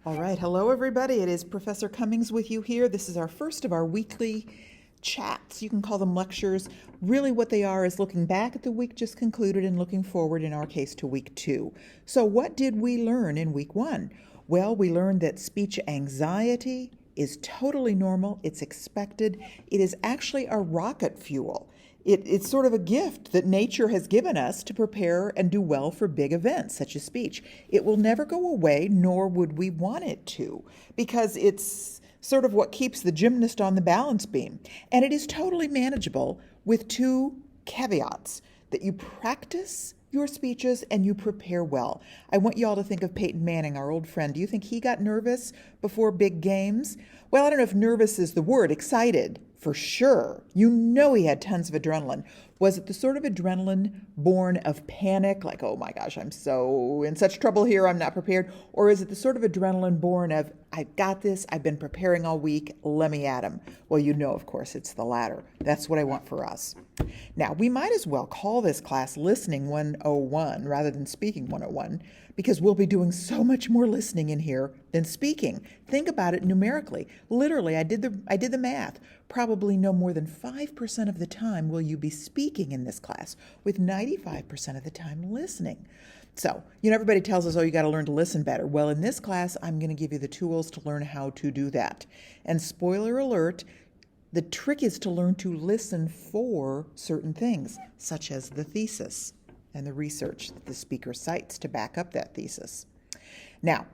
All right, hello everybody. It is Professor Cummings with you here. This is our first of our weekly chats. You can call them lectures. Really, what they are is looking back at the week just concluded and looking forward, in our case, to week 2. So, what did we learn in week 1? Well, we learned that speech anxiety is totally normal, it's expected, it is actually a rocket fuel. It's sort of a gift that nature has given us to prepare and do well for big events such as speech. It will never go away, nor would we want it to, because it's sort of what keeps the gymnast on the balance beam. And it is totally manageable with 2 caveats: that you practice your speeches and you prepare well. I want you all to think of Peyton Manning, our old friend. Do you think he got nervous before big games? Well, I don't know if nervous is the word. Excited, for sure. You know he had tons of adrenaline. Was it the sort of adrenaline born of panic, like, oh my gosh, I'm so in such trouble here, I'm not prepared? Or is it the sort of adrenaline born of, I've got this, I've been preparing all week, let me at 'em? Well, you know, of course, it's the latter. That's what I want for us. Now, we might as well call this class Listening 101 rather than Speaking 101, because we'll be doing so much more listening in here than speaking. Think about it numerically. Literally, I did the math. Probably no more than 5% of the time will you be speaking in this class, with 95% of the time listening. So, everybody tells us, oh, you got to learn to listen better. Well, in this class, I'm going to give you the tools to learn how to do that. And spoiler alert, the trick is to learn to listen for certain things, such as the thesis and the research that the speaker cites to back up that thesis. Now,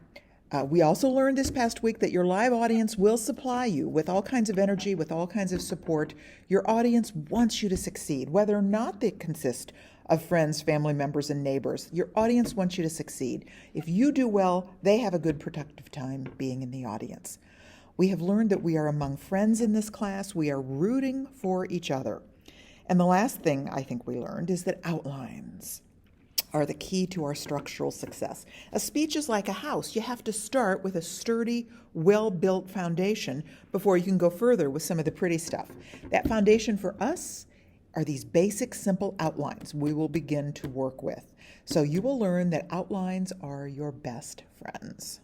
we also learned this past week that your live audience will supply you with all kinds of energy, with all kinds of support. Your audience wants you to succeed, whether or not they consist of friends, family members, and neighbors. Your audience wants you to succeed. If you do well, they have a good productive time being in the audience. We have learned that we are among friends in this class. We are rooting for each other. And the last thing I think we learned is that outlines are the key to our structural success. A speech is like a house. You have to start with a sturdy, well-built foundation before you can go further with some of the pretty stuff. That foundation for us are these basic, simple outlines we will begin to work with. So you will learn that outlines are your best friends.